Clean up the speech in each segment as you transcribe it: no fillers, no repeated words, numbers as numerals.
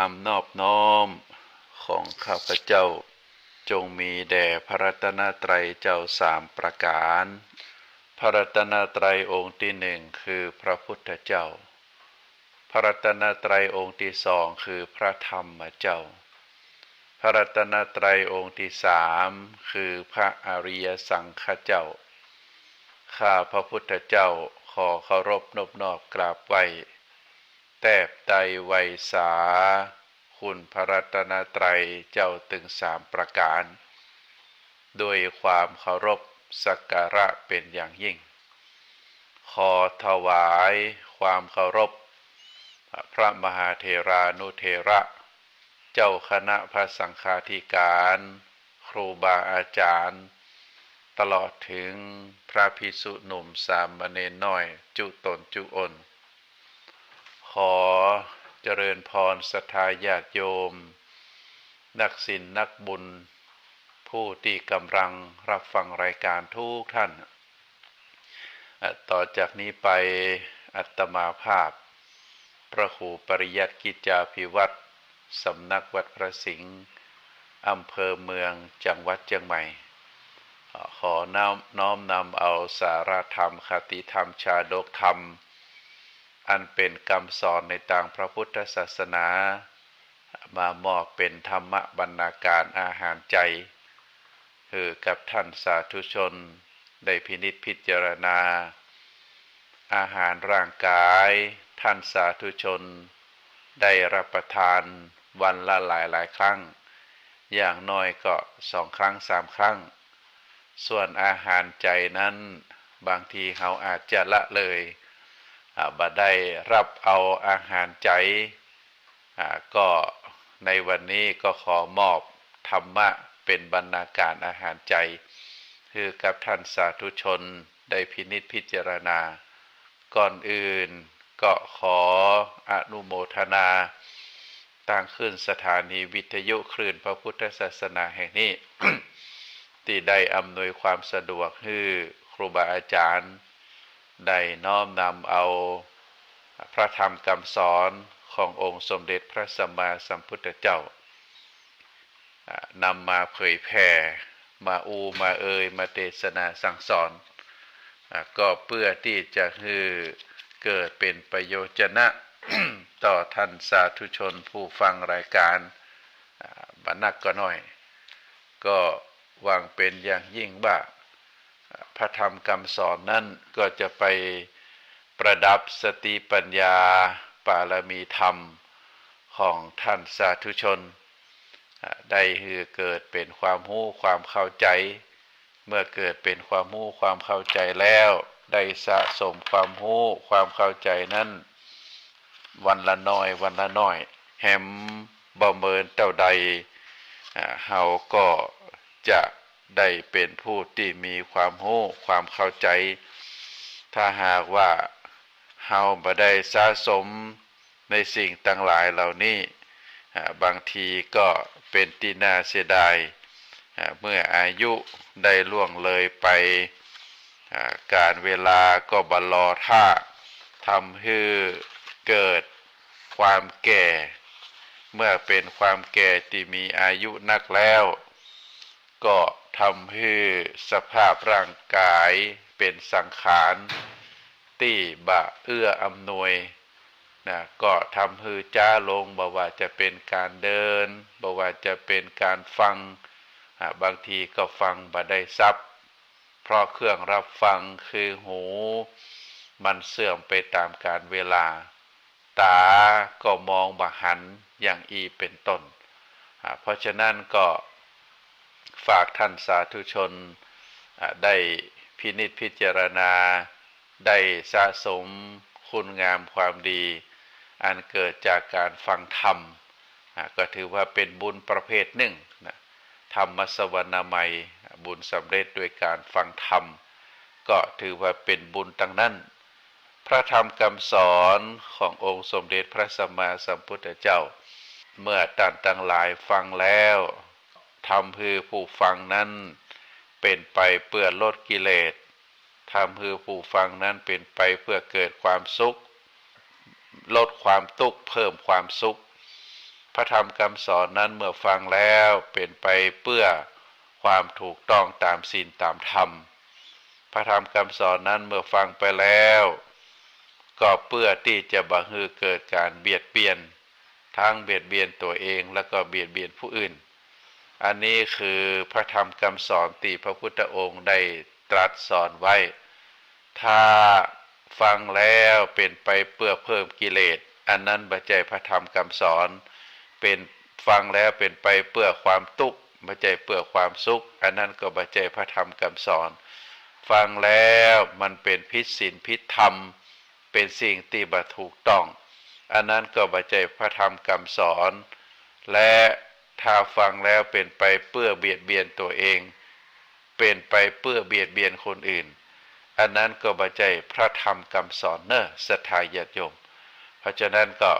ความนอบน้อมของข้าพเจ้าจงมีแด่พระรัตนตรัยเจ้าสามประการพระรัตนตรัยองค์ที่หนึ่งคือพระพุทธเจ้าพระรัตนตรัยองค์ที่สองคือพระธรรมเจ้าพระรัตนตรัยองค์ที่สามคือพระอริยสังฆเจ้าข้าพระพุทธเจ้าขอเคารพนอบน้อมกราบไหว้แทบไตรไวยสาคุณพระรัตนตรัยเจ้าถึงสามประการด้วยความเคารพสักการะเป็นอย่างยิ่งขอถวายความเคารพพระมหาเถรานุเถระเจ้าคณะพระสังฆาธิการครูบาอาจารย์ตลอดถึงพระภิกษุหนุ่มสามเณรน้อยจุตนจุอน ขอเจริญพรศรัทธาญาติโยมนักศีลนักบุญผู้ที่กำลังรับฟังรายการทุกท่านต่อจากนี้ไปอาตมาภาพพระครูปริยัติกิจจาภิวัตรสำนักวัดพระสิงห์อำเภอเมืองจังหวัดเชียงใหม่ขอน้อมนำเอาสาระธรรมคติธรรมชาดกธรรมอันเป็นคำสอนในทางพระพุทธศาสนามามอบเป็นธรรมบรรณาการอาหารใจคือกับท่านสาธุชนได้พินิจพิจารณาอาหารร่างกายท่านสาธุชนได้รับประทานวันละหลายครั้งอย่างน้อยก็2 ครั้ง 3 ครั้งส่วนอาหารใจนั้นบางทีเขาอาจจะละเลยบ่ได้รับเอาอาหารใจก็ในวันนี้ก็ขอมอบธรรมะเป็นบรรณาการอาหารใจคือกับท่านสาธุชนได้พินิจพิจารณาก่อนอื่นก็ขออนุโมทนาตั้งขึ้นสถานีวิทยุคลื่นพระพุทธศาสนาแห่งนี้ ที่ได้อำนวยความสะดวกให้ครูบาอาจารย์ได้น้อมนำเอาพระธรรมคำสอนขององค์สมเด็จพระสัมมาสัมพุทธเจ้านำมาเผยแผ่มามามาเทศนาสั่งสอนก็เพื่อที่จะให้เกิดเป็นประโยชนะ ต่อท่านสาธุชนผู้ฟังรายการบันักก็น้อยก็หวังเป็นอย่างยิ่งว่าพระธรรมคำสอนนั้นก็จะไปประดับสติปัญญาปารมีธรรมของท่านสาธุชนได้ให้เกิดเป็นความรู้ความเข้าใจเมื่อเกิดเป็นความรู้ความเข้าใจแล้วได้สะสมความรู้ความเข้าใจนั้นวันละน้อยวันละน้อยแหมบ่เมินเท่าใดเฮาก็จะได้เป็นผู้ที่มีความรู้ความเข้าใจถ้าหากว่าเฮาบ่ได้สะสมในสิ่งต่างหลายเหล่านี้บางทีก็เป็นที่น่าเสียดายเมื่ออายุได้ล่วงเลยไปการเวลาก็บ่รอท่าทำให้เกิดความแก่เมื่อเป็นความแก่ที่มีอายุนักแล้วก็ทำให้สภาพร่างกายเป็นสังขารที่บ่เอื้ออำนวยก็ทำให้จ้าลงบ่ว่าจะเป็นการเดินบ่ว่าจะเป็นการฟังบางทีก็ฟังบ่ได้ซับเพราะเครื่องรับฟังคือหูมันเสื่อมไปตามกาลเวลาตาก็มองบ่หันอย่างเป็นต้นเพราะฉะนั้นก็ฝากท่านสาธุชนได้พินิจพิจารณาได้สะสมคุณงามความดีอันเกิดจากการฟังธรรมก็ถือว่าเป็นบุญประเภทหนึ่งธรรมสวรรณามัยบุญสำเร็จด้วยการฟังธรรมก็ถือว่าเป็นบุญทั้งนั้นพระธรรมคำสอนขององค์สมเด็จพระสัมมาสัมพุทธเจ้าเมื่อท่านทั้งหลายฟังแล้วทำให้ผู้ฟังนั้นเป็นไปเพื่อลดกิเลสทำให้ผู้ฟังนั้นเป็นไปเพื่อเกิดความสุขลดความทุกข์เพิ่มความสุข ระธรรมคำสอนนั้นเมื่อฟังแล้วเป็นไปเพื่อความถูกต้องตามศีลตามธรรมพระธรรมคำสอนนั้นเมื่อฟังไปแล้วก็เพื่อที่จะบ่ให้เกิดการเบียดเบียนทั้งเบียดเบียนตัวเองและก็เบียดเบียนผู้อื่นอันนี้คือพระธรรมคำสอนที่พระพุทธองค์ได้ตรัสสอนไว้ถ้าฟังแล้วเป็นไปเพื่อเพิ่มกิเลสอันนั้นบ่ใช่พระธรรมคำสอนเป็นฟังแล้วเป็นไปเพื่อความทุกข์บ่ใช่เพื่อความสุขอันนั้นก็บ่ใช่พระธรรมคำสอนฟังแล้วมันเป็นพิษศีลพิษธรรมเป็นสิ่งที่บ่ถูกต้องอันนั้นก็บ่ใช่พระธรรมคำสอนและถ้าฟังแล้วเป็นไปเพื่อเบียดเบียนตัวเองเป็นไปเพื่อเบียดเบียนคนอื่นอันนั้นก็บ่ใช่พระธรรมคำสอนเนอะศรัทธาญาติโยมเพราะฉะนั้นก็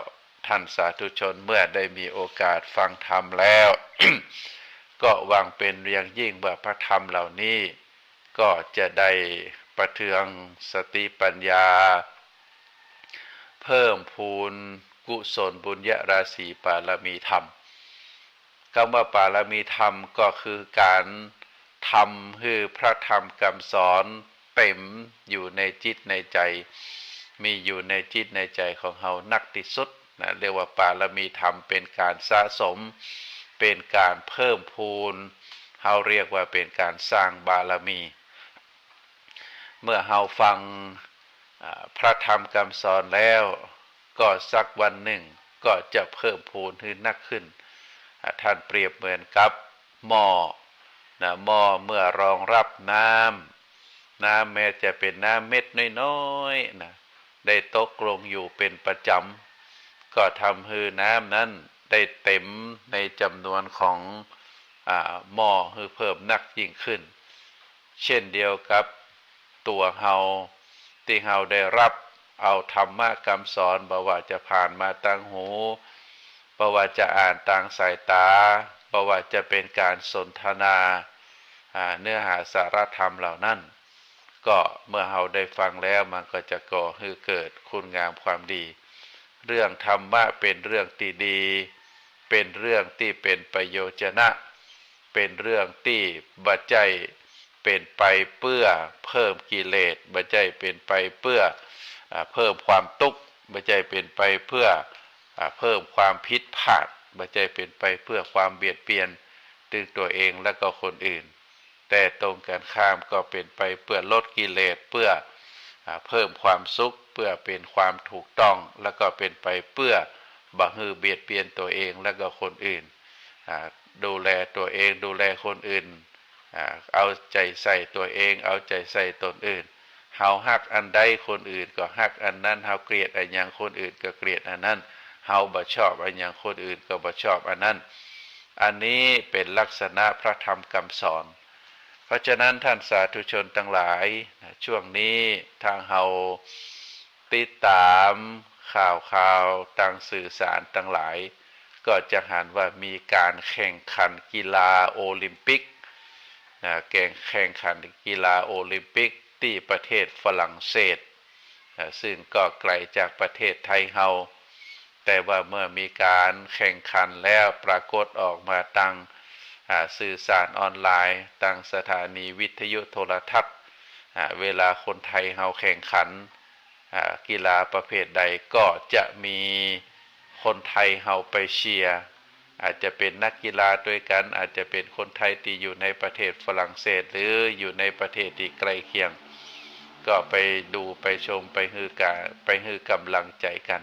ท่านสาธุชนเมื่อได้มีโอกาสฟังธรรมแล้ว ก็หวังเป็นอย่างยิ่งว่าพระธรรมเหล่านี้ก็จะได้ประเทืองสติปัญญาเพิ่มพูนกุศลบุญญาราศีปารมีธรรมคำว่าปารมีธรรมก็คือการทำให้พระธรรมคำสอนเต็มอยู่ในจิตในใจมีอยู่ในจิตในใจของเรานักที่สุดนะเรียกว่าปารมีธรรมเป็นการสะสมเป็นการเพิ่มพูนเราเรียกว่าเป็นการสร้างบารมีเมื่อเราฟังพระธรรมคำสอนแล้วก็สักวันหนึ่งก็จะเพิ่มพูนขึ้นนักขึ้นท่านเปรียบเหมือนกับหม้อนะหม้อเมื่อรองรับน้ำแม้จะเป็นน้ำเม็ดน้อยๆนะได้ตกลงอยู่เป็นประจำก็ทำให้น้ำนั้นได้เต็มในจำนวนของหม้อให้เพิ่มนักยิ่งขึ้นเช่นเดียวกับตัวเฮาที่เฮาได้รับเอาธรรมะคำสอนบ่ว่าจะผ่านมาทางหูบ่ว่าจะอ่านทางสายตาบ่ว่าจะเป็นการสนทนาเนื้อหาสาระธรรมเหล่านั้นก็เมื่อเฮาได้ฟังแล้วมันก็จะก่อให้เกิดคุณงามความดีเรื่องธรรมะเป็นเรื่องที่ดีเป็นเรื่องที่เป็นประโยชนะเป็นเรื่องที่บ่ใช่เป็นไปเพื่อเพิ่มกิเลสบ่ใช่เป็นไปเพื่อเพิ่มความทุกข์บ่ใช่เป็นไปเพื่อเพิ่มความผิดพลาดบ่ใช่เป็นไปเพื่อความเบียดเบียนถึงตัวเองและก็คนอื่นแต่ตรงกันข้ามก็เป็นไปเพื่อลดกิเลสเพื่อเพิ่มความสุขเพื่อเป็นความถูกต้องแล้วก็เป็นไปเพื่อบ่ให้เบียดเบียนตัวเองและก็คนอื่นดูแลตัวเองดูแลคนอื่นเอาใจใส่ตัวเองเอาใจใส่ตนอื่นเฮาฮักอันใดคนอื่นก็ฮักอันนั้นเฮาเกลียดอันหยังคนอื่นก็เกลียดอันนั้นเฮาบ่ชอบอันหยังคนอื่นก็บ่ชอบอันนั้นอันนี้เป็นลักษณะพระธรรมคำสอนเพราะฉะนั้นท่านสาธุชนทั้งหลายช่วงนี้ทางเฮาติดตามข่าวทางสื่อสารทั้งหลายก็จะเห็นว่ามีการแข่งขันกีฬาโอลิมปิกแข่งขันกีฬาโอลิมปิกที่ประเทศฝรั่งเศสซึ่งก็ไกลจากประเทศไทยเฮาแต่ว่าเมื่อมีการแข่งขันแล้วปรากฏออกมาทางสื่อสารออนไลน์ทางสถานีวิทยุโทรทัศน์เวลาคนไทยเฮาแข่งขันกีฬาประเภทใดก็จะมีคนไทยเฮาไปเชียร์อาจจะเป็นนักกีฬาด้วยกันอาจจะเป็นคนไทยที่อยู่ในประเทศฝรั่งเศสหรืออยู่ในประเทศที่ใกล้เคียงก็ไปดูไปชมไปฮือกำลังใจกัน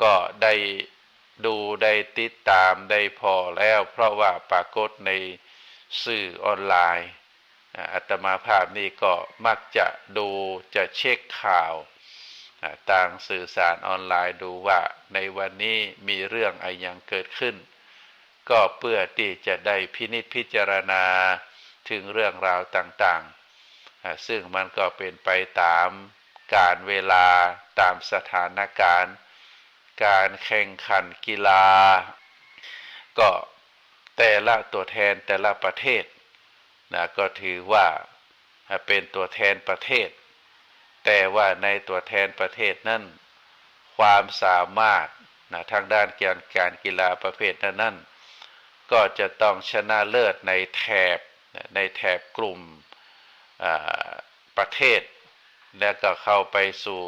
ก็ได้ดูได้ติดตามได้พอแล้วเพราะว่าปรากฏในสื่อออนไลน์อาตมาภาพนี่ก็มักจะดูจะเช็คข่าวทางสื่อสารออนไลน์ดูว่าในวันนี้มีเรื่องอะไรอย่างเกิดขึ้นก็เพื่อที่จะได้พินิจพิจารณาถึงเรื่องราวต่างๆซึ่งมันก็เป็นไปตามกาลเวลาตามสถานการณ์การแข่งขันกีฬาก็แต่ละตัวแทนแต่ละประเทศก็ถือว่าเป็นตัวแทนประเทศแต่ว่าในตัวแทนประเทศนั้นความสามารถ นะทางด้านการกีฬาประเภทนั้นๆก็จะต้องชนะเลิศในแถบกลุ่มประเทศและก็เข้าไปสู่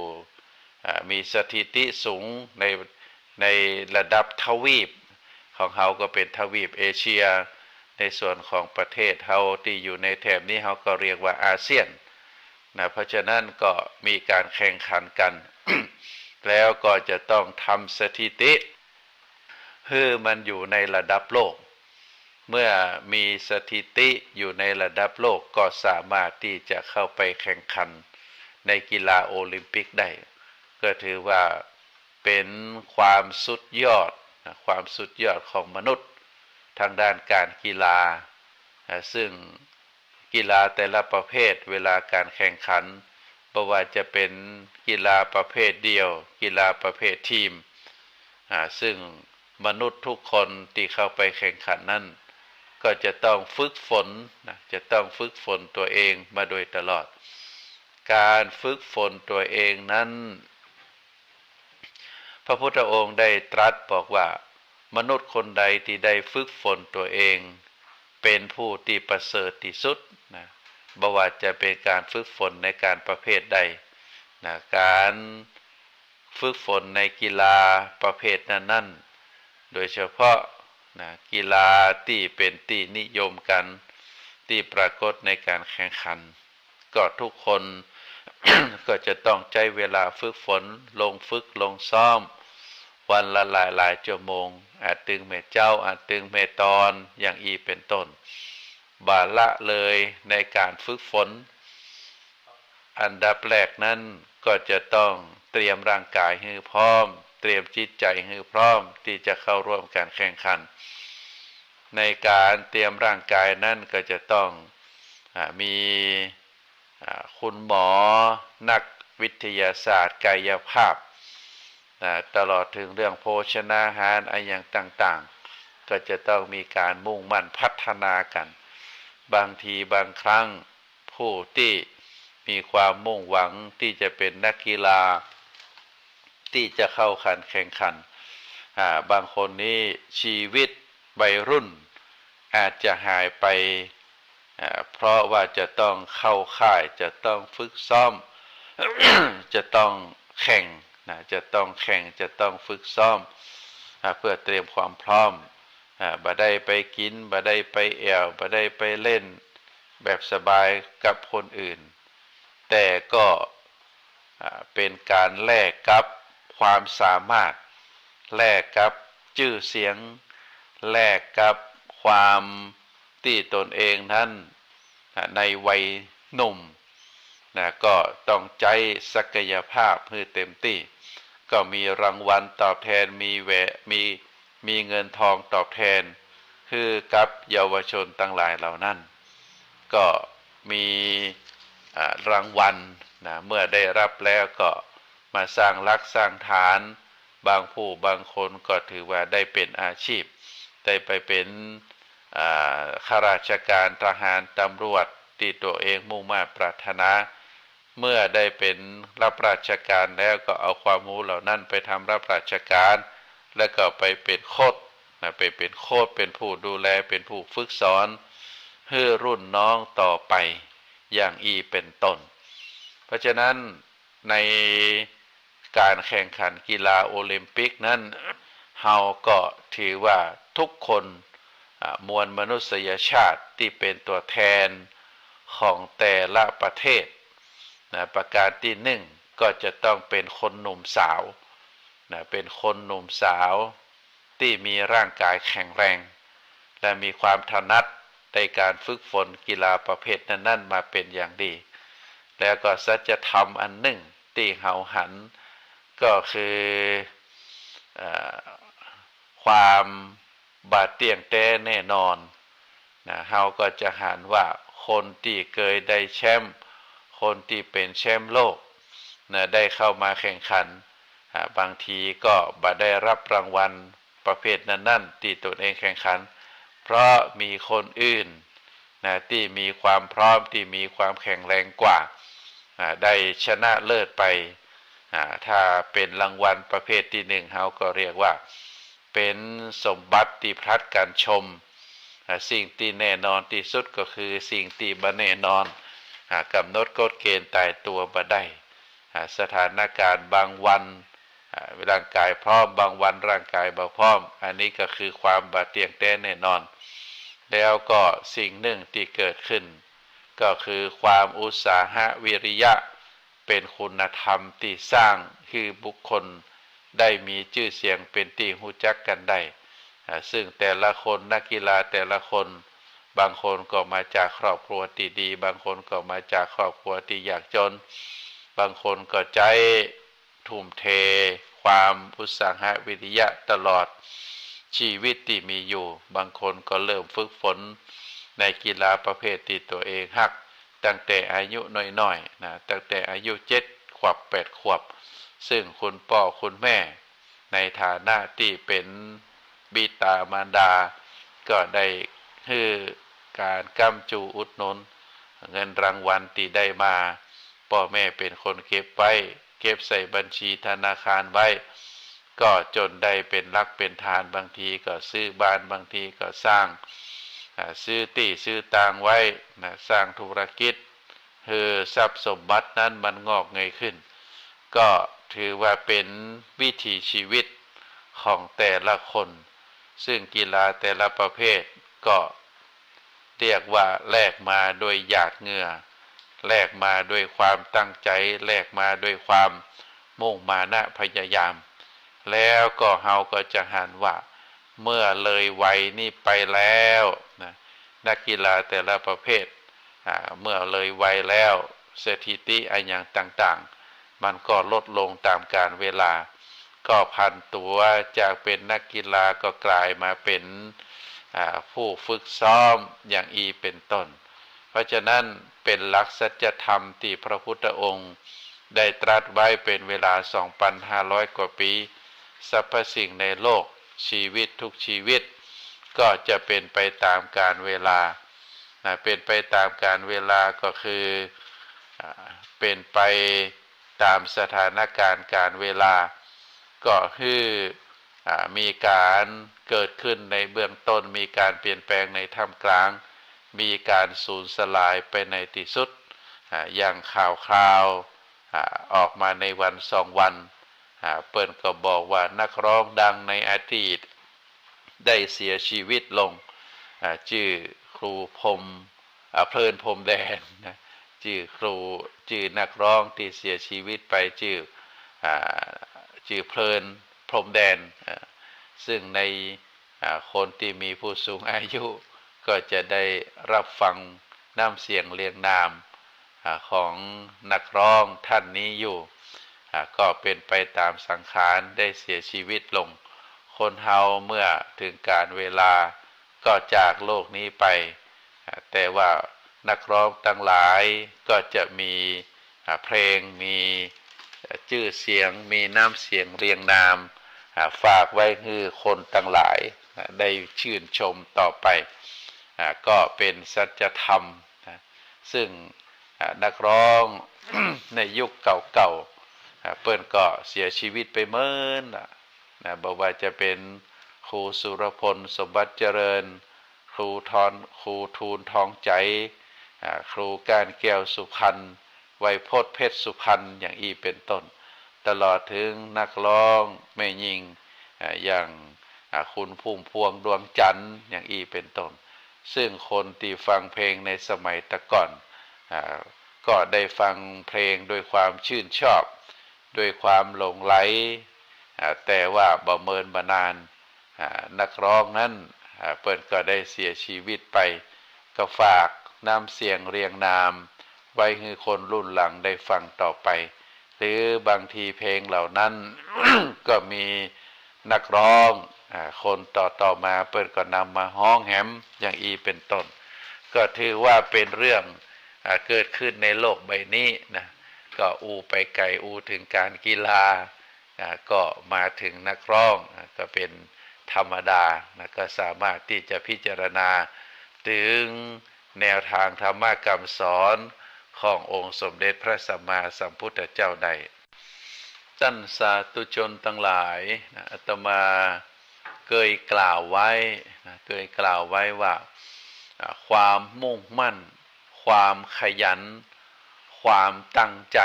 มีสถิติสูงในระดับทวีปของเฮาก็เป็นทวีปเอเชียในส่วนของประเทศเฮาที่อยู่ในแถบนี้เฮาก็เรียกว่าอาเซียนนะเพราะฉะนั้นก็มีการแข่งขันกัน แล้วก็จะต้องทำสถิติให้มันอยู่ในระดับโลกเมื่อมีสถิติอยู่ในระดับโลกก็สามารถที่จะเข้าไปแข่งขันในกีฬาโอลิมปิกได้ก็ถือว่าเป็นความสุดยอดของมนุษย์ทางด้านการกีฬาซึ่งกีฬาแต่ละประเภทเวลาการแข่งขันไม่ว่าจะเป็นกีฬาประเภทเดียวกีฬาประเภททีมซึ่งมนุษย์ทุกคนที่เข้าไปแข่งขันนั้นก็จะต้องฝึกฝนจะต้องฝึกฝนตัวเองมาโดยตลอดการฝึกฝนตัวเองนั้นพระพุทธองค์ได้ตรัสบอกว่ามนุษย์คนใดที่ได้ฝึกฝนตัวเองเป็นผู้ที่ประเสริฐที่สุดนะบ่ว่าจะเป็นการฝึกฝนในการประเภทใดนะการฝึกฝนในกีฬาประเภทนั้นๆโดยเฉพาะนะกีฬาที่เป็นที่นิยมกันที่ปรากฏในการแข่งขันก็ทุกคน ก็จะต้องใช้เวลาฝึกฝนลงฝึกลงซ้อมวันละหลายชั่วโมงอาจตึงเมเจ้าอาจตึงเมตอนอย่างอีเป็นต้นบาละเลยในการฝึกฝนอันดับแรกนั้นก็จะต้องเตรียมร่างกายให้พร้อมเตรียมจิตใจให้พร้อมที่จะเข้าร่วมการแข่งขันในการเตรียมร่างกายนั้นก็จะต้องมีคุณหมอนักวิทยาศาสตร์กายภาพตลอดถึงเรื่องโภชนาอาหารอะไรอย่างต่างๆก็จะต้องมีการมุ่งมั่นพัฒนากันบางทีบางครั้งผู้ที่มีความมุ่งหวังที่จะเป็นนักกีฬาที่จะเข้าแข่งขันบางคนนี้ชีวิตวัยรุ่นอาจจะหายไปเพราะว่าจะต้องเข้าค่ายจะต้องฝึกซ้อม จะต้องแข่งจะต้องฝึกซ้อมเพื่อเตรียมความพร้อมบ่ได้ไปกินบ่ได้ไปแอวบ่ได้ไปเล่นแบบสบายกับคนอื่นแต่ก็เป็นการแลกกับความสามารถแลกกับชื่อเสียงแลกกับความที่ตนเองนั้นในวัยหนุ่มก็ต้องใจศักยภาพให้เต็มที่ก็มีรางวัลตอบแทนมีเงินทองตอบแทนคือกับเยาวชนทั้งหลายเหล่านั้นก็มีรางวัลเมื่อได้รับแล้วก็มาสร้างรักสร้างฐานบางผู้บางคนก็ถือว่าได้เป็นอาชีพได้ไปเป็นข้าราชการทหารตำรวจที่ตัวเองมุ่งมั่นปรารถนาเมื่อได้เป็นรับราชการแล้วก็เอาความรู้เหล่านั้นไปทำรับราชการแล้วก็ไปเป็นโค้ชเป็นผู้ดูแลเป็นผู้ฝึกสอนให้รุ่นน้องต่อไปอย่างอีเป็นต้นเพราะฉะนั้นในการแข่งขันกีฬาโอลิมปิกนั้นเฮาก็ถือว่าทุกคนมวลมนุษยชาติที่เป็นตัวแทนของแต่ละประเทศประการที่หนึ่งก็จะต้องเป็นคนหนุ่มสาวเป็นคนหนุ่มสาวที่มีร่างกายแข็งแรงและมีความถนัดในการฝึกฝนกีฬาประเภทนั้นๆมาเป็นอย่างดีแล้วก็สัจธรรมอันหนึ่งที่เฮาหันก็คือความบาดเตียงแต้แน่นอนเฮาก็จะหันว่าคนที่เคยได้แชมป์คนที่เป็นแชมป์โลกได้เข้ามาแข่งขันบางทีก็บ่ได้รับรางวัลประเภทนั้นๆที่ตนเองแข่งขันเพราะมีคนอื่นที่มีความพร้อมที่มีความแข็งแรงกว่าได้ชนะเลิศไป ถ้าเป็นรางวัลประเภทที่หนึ่งเขาก็เรียกว่าเป็นสมบัติที่พลัดการชมสิ่งที่แน่นอนที่สุดก็คือสิ่งที่บ่แน่นอนกำหนดกฎเกณฑ์ตายตัวบ่ได้สถานการณ์บางวันร่างกายพร้อมบางวันร่างกายบ่พร้อมอันนี้ก็คือความบ่เที่ยงแท้แน่นอนแล้วก็สิ่งหนึ่งที่เกิดขึ้นก็คือความอุตสาหะวิริยะเป็นคุณธรรมที่สร้างคือบุคคลได้มีชื่อเสียงเป็นที่รู้จักกันได้ซึ่งแต่ละคนนักกีฬาแต่ละคนบางคนก็มาจากครอบครัวที่ดีบางคนก็มาจากครอบครัวที่ยากจนบางคนก็ใจทุ่มเทความอุตสาหะวิริยะตลอดชีวิตที่มีอยู่บางคนก็เริ่มฝึกฝนในกีฬาประเภทที่ตัวเองฮักตั้งแต่อายุน้อยๆนะตั้งแต่อายุ7 ขวบ8 ขวบซึ่งคุณพ่อคุณแม่ในฐานะที่เป็นบิดามารดาก็ได้คือการกำจูอุดหนุนเงินรางวัลที่ได้มาพ่อแม่เป็นคนเก็บไว้เก็บใส่บัญชีธนาคารไว้ก็จนได้เป็นรักเป็นทานบางทีก็ซื้อบ้านบางทีก็สร้างซื้อที่ซื้อตางไว้นะสร้างธุรกิจคือทรัพย์สมบัตินั้นมันงอกเงยขึ้นก็ถือว่าเป็นวิถีชีวิตของแต่ละคนซึ่งกีฬาแต่ละประเภทก็เรียกว่าแลกมาโดยหยาดเหงื่อแลกมาด้วยความตั้งใจแลกมาด้วยความมุ่งมานะพยายามแล้วก็เฮาก็จะหันว่าเมื่อเลยวัยนี้ไปแล้วนะนักกีฬาแต่ละประเภทเมื่อเลยวัยแล้วสถิติอะไรอย่างต่างๆมันก็ลดลงตามกาลเวลาก็พันตัวจากเป็นนักกีฬาก็กลายมาเป็นผู้ฝึกซ้อมอย่างเป็นต้นเพราะฉะนั้นเป็นหลักสัจธรรมที่พระพุทธองค์ได้ตรัสไว้เป็นเวลา 2,500 กว่าปีสรรพสิ่งในโลกชีวิตทุกชีวิตก็จะเป็นไปตามกาลเวลาเป็นไปตามกาลเวลาก็คือเป็นไปตามสถานการณ์การเวลาก็คือมีการเกิดขึ้นในเบื้องต้นมีการเปลี่ยนแปลงในท่ามกลางมีการสูญสลายไปในที่สุดอย่างข่าวคราวออกมาในวัน2 วันเปิ้นก็บอกว่านักร้องดังในอดีตได้เสียชีวิตลงชื่อครูพรมเพลินพรมแดนนะชื่อนักร้องที่เสียชีวิตไปชื่อเพลินพรมแดนซึ่งในคนที่มีผู้สูงอายุก็จะได้รับฟังน้ำเสียงเรียงนามของนักร้องท่านนี้อยู่ก็เป็นไปตามสังขารได้เสียชีวิตลงคนเฮาเมื่อถึงการเวลาก็จากโลกนี้ไปแต่ว่านักร้องทั้งหลายก็จะมีเพลงมีชื่อเสียงมีน้ำเสียงเรียงนามฝากไว้ให้คนทั้งหลายได้ชื่นชมต่อไปก็เป็นสัจธรรมซึ่งนักร้อง ในยุคเก่าๆเปิ้นก็เสียชีวิตไปเมินบอกว่าจะเป็นครูสุรพลสมบัติเจริญครูทูลทองใจครูก้านแก้วสุพรรณไวยพจน์เพชรสุพรรณอย่างเป็นต้นตลอดถึงนักร้องแม่หญิงอย่างคุณพุ่มพวงดวงจันทร์อย่างเป็นต้นซึ่งคนที่ฟังเพลงในสมัยตะก่อนก็ได้ฟังเพลงด้วยความชื่นชอบด้วยความหลงไหลแต่ว่าบ่เมินมานานนักร้องนั้นเปิ้นก็ได้เสียชีวิตไปก็ฝากน้ำเสียงเรียงนามไว้ให้คนรุ่นหลังได้ฟังต่อไปหรือบางทีเพลงเหล่านั้น ก็มีนักร้องคนต่อมาเปิ้นก็นำมาฮ้องแหมอย่างเป็นต้นก็ถือว่าเป็นเรื่องเกิดขึ้นในโลกใบนี้นะก็ไปไกลถึงการกีฬาก็มาถึงนักร้องก็เป็นธรรมดานะก็สามารถที่จะพิจารณาถึงแนวทางธรรมกรรมสอนขององค์สมเด็จพระสัมมาสัมพุทธเจ้าได้ ท่านสาธุชนทั้งหลายนะอาตมาเคยกล่าวไว้ว่าความมุ่งมั่นความขยันความตั้งใจ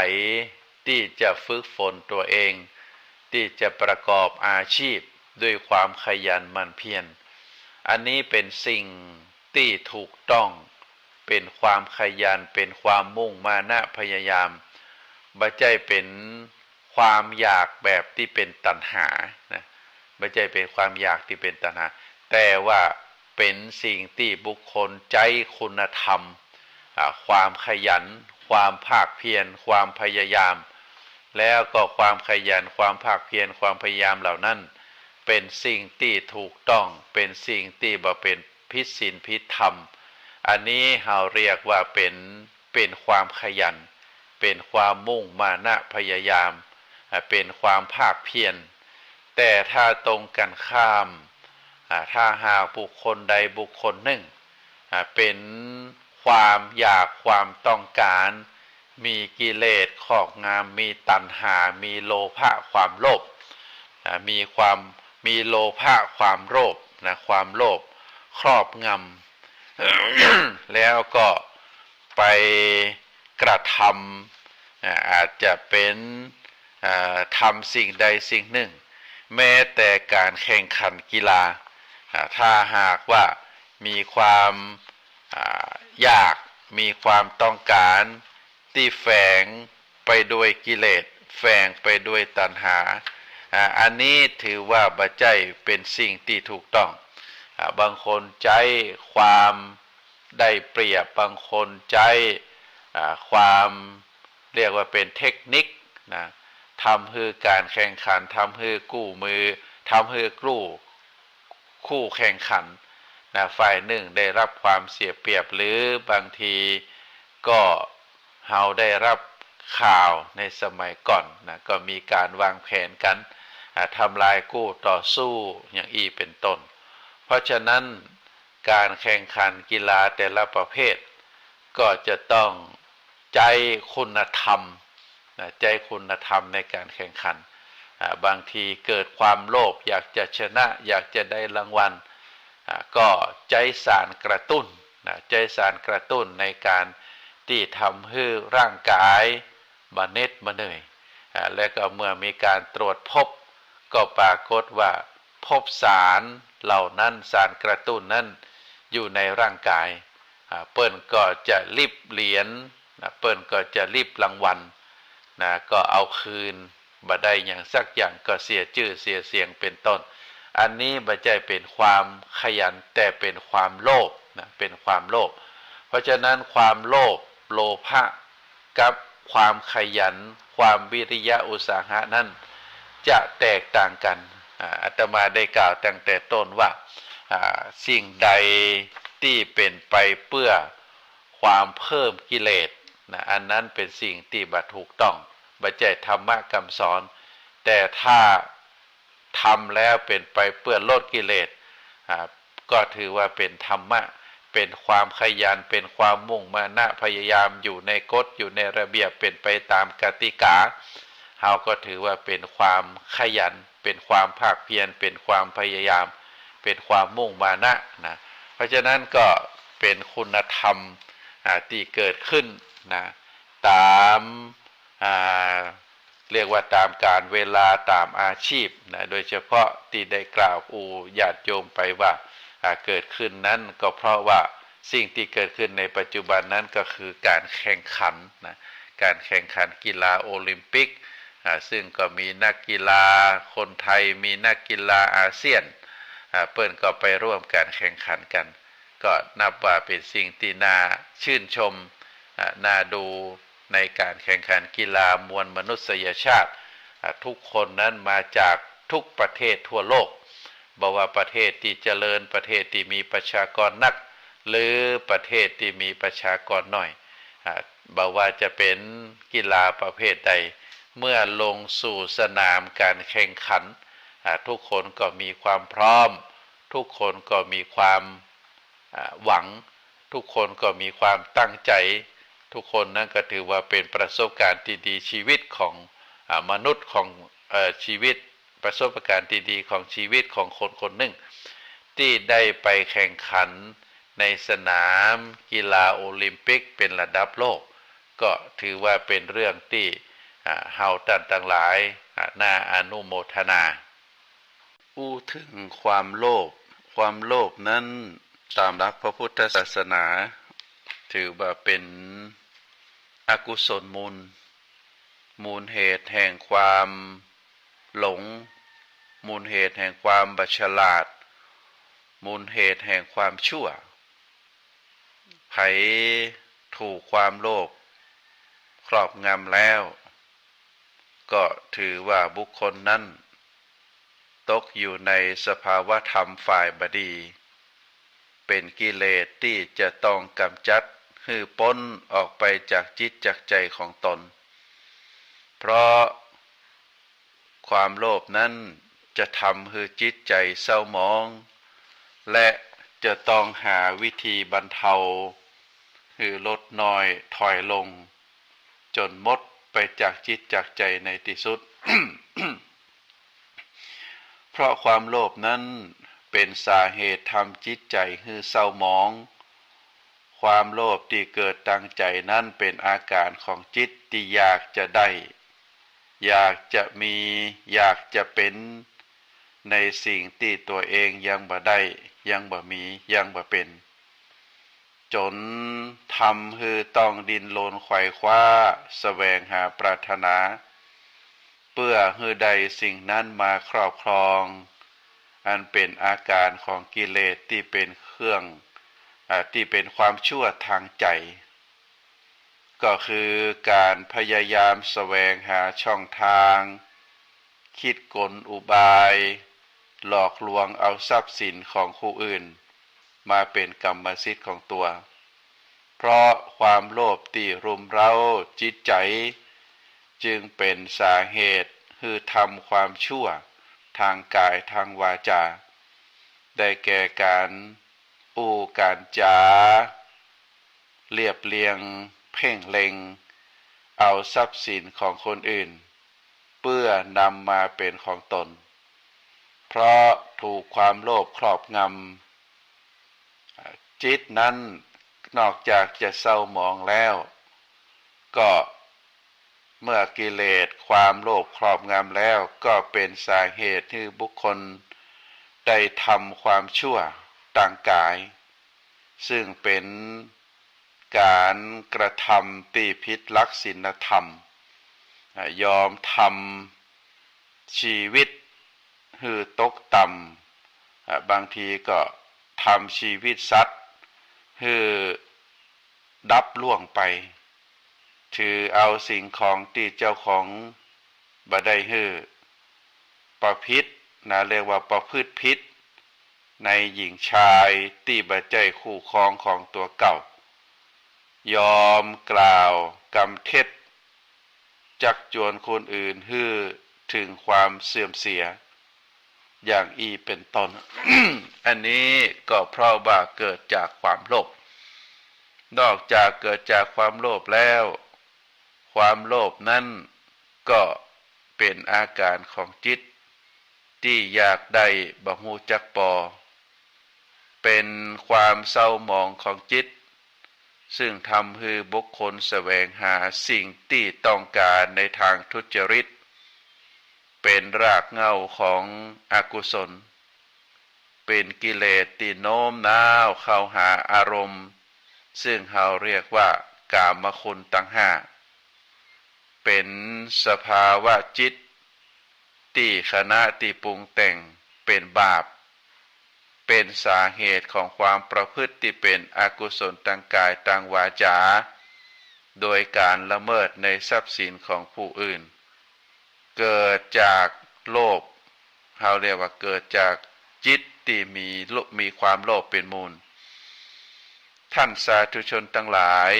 ที่จะฝึกฝนตัวเองที่จะประกอบอาชีพด้วยความขยันหมั่นเพียรอันนี้เป็นสิ่งที่ถูกต้องเป็นความขยันเป็นความมุ่งมานะพยายามบ่ใช่เป็นความอยากแบบที่เป็นตัณหานะไม่ใช่เป็นความอยากที่เป็นตัณหาแต่ว่าเป็นสิ่งที่บุคคลใจคุณธรรมความขยันความภาคเพียรความพยายามแล้วก็ความขยันความภาคเพียรความพยายามเหล่านั้นเป็นสิ่งที่ถูกต้องเป็นสิ่งที่บ่เป็นผิดศีลผิดธรรมอันนี้เราเรียกว่าเป็นความขยันเป็นความมุ่งมานะพยายามเป็นความภาคเพียรแต่ถ้าตรงกันข้ามถ้าหากบุคคลใดบุคคลหนึ่งเป็นความอยากความต้องการมีกิเลสครอบงำมีตัณหามีโลภะความโลภมีโลภะความโลภนะความโลภครอบงำ แล้วก็ไปกระทำอาจจะเป็นทำสิ่งใดสิ่งหนึ่งแม้แต่การแข่งขันกีฬาถ้าหากว่ามีความอยากมีความต้องการที่แฝงไปด้วยกิเลสแฝงไปด้วยตัณหาอันนี้ถือว่าบ่ใช่เป็นสิ่งที่ถูกต้องบางคนใจความได้เปรียบบางคนใจความเรียกว่าเป็นเทคนิคนะทำให้การแข่งขันทำให้กู้มือทำให้คู่แข่งขันนะฝ่ายหนึ่งได้รับความเสียเปรียบหรือบางทีก็เราได้รับข่าวในสมัยก่อนนะก็มีการวางแผนกันทำลายคู่ต่อสู้อย่างอีเป็นต้นเพราะฉะนั้นการแข่งขันกีฬาแต่ละประเภทก็จะต้องใจคุณธรรมใจคุณธรรมในการแข่งขันบางทีเกิดความโลภอยากจะชนะอยากจะได้รางวัลก็ใจสารกระตุ้นใจสารกระตุ้นในการที่ทำให้ร่างกายบาเน็ตมาเหนื่อยและก็เมื่อมีการตรวจพบก็ปรากฏว่าพบสารเหล่านั้นสารกระตุ้นนั้นอยู่ในร่างกายเปิ้นก็จะรีบเหรียญเปิ้นก็จะรีบรางวัลก็เอาคืนบ่ได้อย่างสักอย่างก็เสียชื่อเสียเสียงเป็นต้นอันนี้บ่ใช่เป็นความขยันแต่เป็นความโลภเป็นความโลภเพราะฉะนั้นความโลภโลภะกับความขยันความวิริยะอุตสาหะนั้นจะแตกต่างกันอาตมาได้กล่าวตั้งแต่ต้นว่าสิ่งใดที่เป็นไปเพื่อความเพิ่มกิเลสอันนั้นเป็นสิ่งที่บ่ถูกต้องบ่ใช่ธรรมะคำสอนแต่ถ้าทำแล้วเป็นไปเพื่อลดกิเลสก็ถือว่าเป็นธรรมะเป็นความขยันเป็นความมุ่งมานะพยายามอยู่ในกฎอยู่ในระเบียบเป็นไปตามกติกาเราก็ถือว่าเป็นความขยันเป็นความภาคเพียรเป็นความพยายามเป็นความมุ่งมานะเพราะฉะนั้นก็เป็นคุณธรรมที่เกิดขึ้นตามเรียกว่าตามการเวลาตามอาชีพโดยเฉพาะที่ได้กล่าวญาติโยมไปว่าเกิดขึ้นนั้นก็เพราะว่าสิ่งที่เกิดขึ้นในปัจจุบันนั้นก็คือการแข่งขันการแข่งขันกีฬาโอลิมปิกซึ่งก็มีนักกีฬาคนไทยมีนักกีฬาอาเซียนเปิ้นก็ไปร่วมการแข่งขันกันก็นับว่าเป็นสิ่งที่น่าชื่นชมน่าดูในการแข่งขันกีฬามวลมนุษยชาติทุกคนนั้นมาจากทุกประเทศทั่วโลกบอกว่าประเทศที่เจริญประเทศที่มีประชากรนักหรือประเทศที่มีประชากรน้อยบอกว่าจะเป็นกีฬาประเภทใดเมื่อลงสู่สนามการแข่งขันทุกคนก็มีความพร้อมทุกคนก็มีความหวังทุกคนก็มีความตั้งใจทุกคนนั้นก็ถือว่าเป็นประสบการณ์ที่ดีชีวิตของ มนุษย์ของชีวิตประสบการณ์ที่ดีของชีวิตของคนคนหนึ่งที่ได้ไปแข่งขันในสนามกีฬาโอลิมปิกเป็นระดับโลกก็ถือว่าเป็นเรื่องที่เฮาท่านทั้งหลายน่าอนุโมทนาพูดถึงความโลภนั้นตามหลักพระพุทธศาสนาถือว่าเป็นอกุศลมูลเหตุแห่งความหลงมูลเหตุแห่งความบัฉลาดมูลเหตุแห่งความชั่วไผถูกความโลภครอบงำแล้วก็ถือว่าบุคคลนั้นตกอยู่ในสภาวะธรรมฝ่ายบดีเป็นกิเลสที่จะต้องกำจัดให้พ้นออกไปจากจิตจากใจของตนเพราะความโลภนั้นจะทำให้จิตใจเศร้าหมองและจะต้องหาวิธีบรรเทาให้ลดน้อยถอยลงจนหมดไปจากจิตจากใจในที่สุด เพราะความโลภนั้นเป็นสาเหตุทำจิตใจให้เศร้าหมองความโลภที่เกิดตั้งใจนั้นเป็นอาการของจิตที่อยากจะได้อยากจะมีอยากจะเป็นในสิ่งที่ตัวเองยังบ่ได้ยังบ่มียังบ่เป็นจนทำให้ต้องดิ้นรนไขว่คว้าแสวงหาปรารถนาเพื่อให้ได้สิ่งนั้นมาครอบครองอันเป็นอาการของกิเลสที่เป็นเครื่องที่เป็นความชั่วทางใจก็คือการพยายามแสวงหาช่องทางคิดกลอุบายหลอกลวงเอาทรัพย์สินของผู้อื่นมาเป็นกรรมสิทธิ์ของตัวเพราะความโลภที่รุมเร้าจิตใจจึงเป็นสาเหตุให้ทำความชั่วทางกายทางวาจาได้แก่การอู้การจาเรียบเรียงเพ่งเล็งเอาทรัพย์สินของคนอื่นเพื่อนำมาเป็นของตนเพราะถูกความโลภครอบงำจิตนั้นนอกจากจะเศร้าหมองแล้วก็เมื่อกิเลสความโลภครอบงำแล้วก็เป็นสาเหตุที่บุคคลได้ทำความชั่วทางกายซึ่งเป็นการกระทำที่ผิดหลักศีลธรรมยอมทำชีวิตให้ตกต่ำบางทีก็ทำชีวิตสัตว์ให้ดับล่วงไปถือเอาสิ่งของที่เจ้าของบ่ได้ให้ประพฤติเรียกว่าประพฤติผิดในหญิงชายที่บ่ใจคู่ครองของตัวเก่ายอมกล่าวกำเท็จจักจวนคนอื่นให้ถึงความเสื่อมเสียอย่างเป็นต้น อันนี้ก็เพราะว่าเกิดจากความโลภนอกจากเกิดจากความโลภแล้วความโลภนั้นก็เป็นอาการของจิตที่อยากได้บ่ฮู้จักพอเป็นความเศร้าหมองของจิตซึ่งทำให้บุคคลแสวงหาสิ่งที่ต้องการในทางทุจริตเป็นรากเหง้าของอกุศลเป็นกิเลสที่โน้มน้าวเข้าหาอารมณ์ซึ่งเราเรียกว่ากามคุณทั้งห้าเป็นสภาวะจิตที่ขณะที่ปรุงแต่งเป็นบาปเป็นสาเหตุของความประพฤติที่เป็นอกุศลทางกายทางวาจาโดยการละเมิดในทรัพย์สินของผู้อื่นเกิดจากโลภเราเรียกว่าเกิดจากจิตที่มีความโลภเป็นมูลท่านสาธุชนทั้งหลาย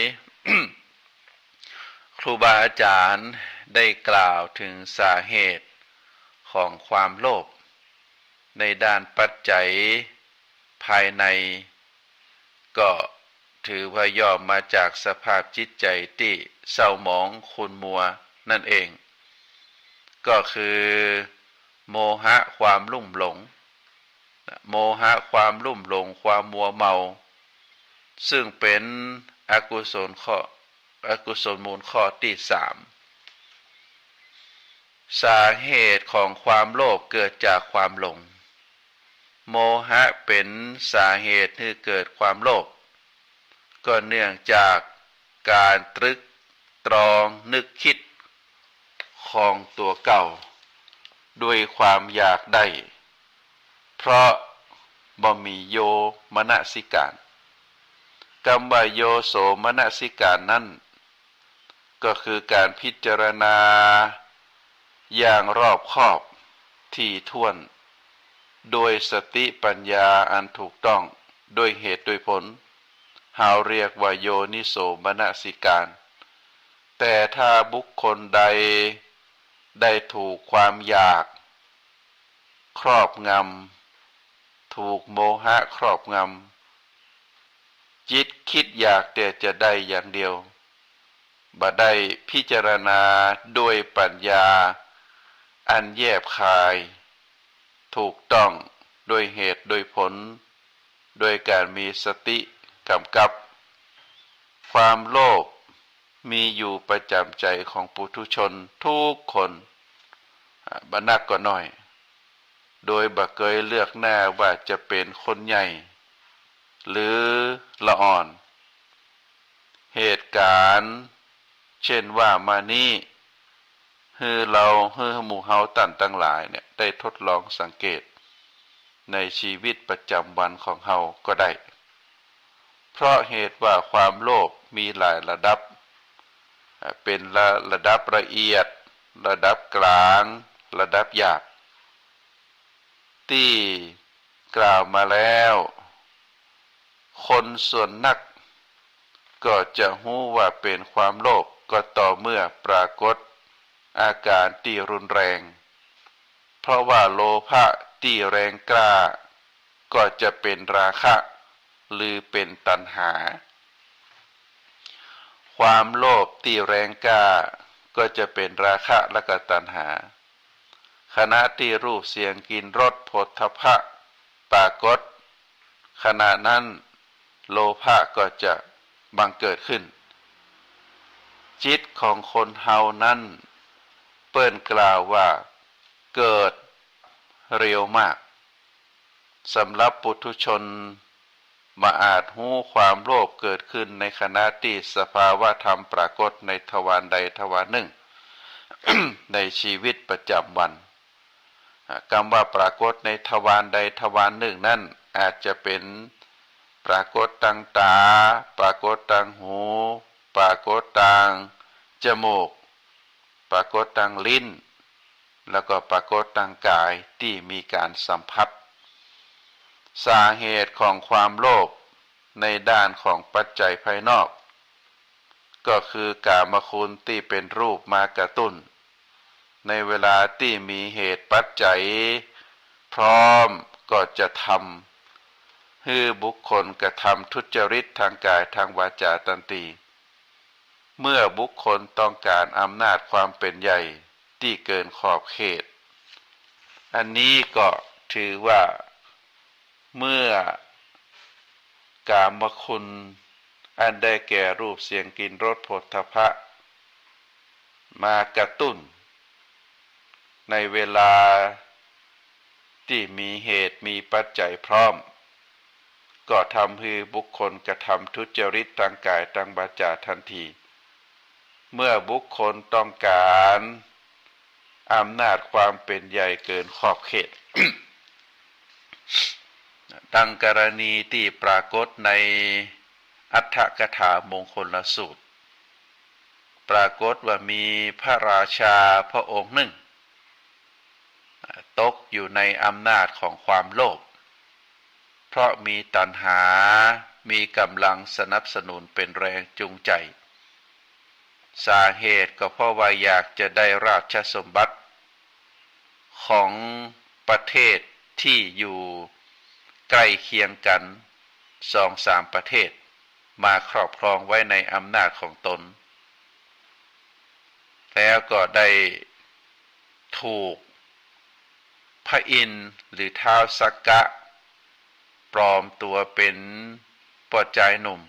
ครูบาอาจารย์ได้กล่าวถึงสาเหตุของความโลภในด้านปัจจัยภายในก็ถือว่าย่อมมาจากสภาพจิตใจที่เศร้าหมองขุ่นมัวนั่นเอง ก็คือโมหะความลุ่มหลงโมหะความลุ่มหลงความมัวเมาซึ่งเป็นอกุศลมูลข้อที่สามสาเหตุของความโลภเกิดจากความหลงโมหะเป็นสาเหตุที่เกิดความโลภก็เนื่องจากการตรึกตรองนึกคิดของตัวเก่าด้วยความอยากได้เพราะบ่มีโยมนสิการคำว่าโยโสมนสิการนั้นก็คือการพิจารณาอย่างรอบคอบถี่ถ้วนโดยสติปัญญาอันถูกต้องโดยเหตุโดยผลเราเรียกว่าโยนิโสมนสิการแต่ถ้าบุคคลใดได้ถูกความอยากครอบงำถูกโมหะครอบงำจิตคิดอยากแต่จะได้อย่างเดียวบ่ได้พิจารณาด้วยปัญญาอันแยบคายถูกต้องโดยเหตุโดยผลโดยการมีสติกำกับความโลภมีอยู่ประจำใจของปุถุชนทุกคนบ่นักก็น้อยโดยบ่เคยเลือกหน้าว่าจะเป็นคนใหญ่หรือละอ่อนเหตุการณ์เช่นว่ามานี้เราหมู่เฮาตั้นทั้งหลายเนี่ยได้ทดลองสังเกตในชีวิตประจำวันของเฮาก็ได้เพราะเหตุว่าความโลภมีหลายระดับเป็นระดับละเอียดระดับกลางระดับหยาบที่กล่าวมาแล้วคนส่วนนักก็จะรู้ว่าเป็นความโลภก็ต่อเมื่อปรากฏอาการที่รุนแรงเพราะว่าโลภะที่แรงกล้าก็จะเป็นราคะหรือเป็นตัณหาความโลภที่แรงกล้าก็จะเป็นราคะและก็ตัณหาขณะที่รูปเสียงกลิ่นรสโผฏฐัพพะปรากฏขณะนั้นโลภะก็จะบังเกิดขึ้นจิตของคนเฮานั้นเปิ้นกล่าวว่าเกิดเร็วมากสำหรับปุถุชนมาอาจรู้ความโลภเกิดขึ้นในขณะที่สภาวะธรรมปรากฏในทวารใดทวารหนึ่ง ในชีวิตประจำวันคำว่าปรากฏในทวารใดทวารหนึ่งนั้นอาจจะเป็นปรากฏทางตาปรากฏทางหูปรากฏทางจมูกปรากฏทางลิ้นแล้วก็ปรากฏทางกายที่มีการสัมผัสสาเหตุของความโลภในด้านของปัจจัยภายนอกก็คือกามคุณที่เป็นรูปมากระตุ้นในเวลาที่มีเหตุปัจจัยพร้อมก็จะทำให้บุคคลกระทำทุจริตทางกายทางวาจาทันทีเมื่อบุคคลต้องการอำนาจความเป็นใหญ่ที่เกินขอบเขตอันนี้ก็ถือว่าเมื่อกามคุณอันได้แก่รูปเสียงกลิ่นรสโผฏฐัพพะมากระตุ้นในเวลาที่มีเหตุมีปัจจัยพร้อมก็ทำให้บุคคลกระทำทุจริตทางกายทางวาจาทันทีเมื่อบุคคลต้องการอำนาจความเป็นใหญ่เกินขอบเขต ดังกรณีที่ปรากฏในอัฏฐกถามงคลสูตรปรากฏว่ามีพระราชาพระองค์หนึ่งตกอยู่ในอำนาจของความโลภเพราะมีตัณหามีกำลังสนับสนุนเป็นแรงจูงใจสาเหตุก็เพราะว่าอยากจะได้ราชสมบัติของประเทศที่อยู่ใกล้เคียงกัน2-3ประเทศมาครอบครองไว้ในอำนาจของตนแล้วก็ได้ ถูกพระอินทร์หรือท้าวสักกะปลอมตัวเป็นปอจายหนุ่ม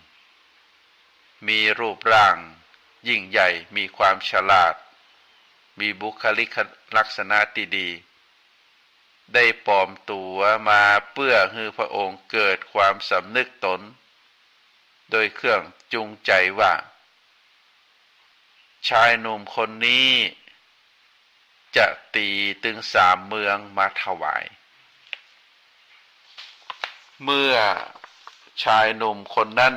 มีรูปร่างยิ่งใหญ่มีความฉลาดมีบุคลิกลักษณะที่ดีได้ปลอมตัวมาเพื่อให้พระองค์เกิดความสำนึกตนโดยเครื่องจูงใจว่าชายหนุ่มคนนี้จะตีตึง3 เมืองมาถวายเมื่อชายหนุ่มคนนั้น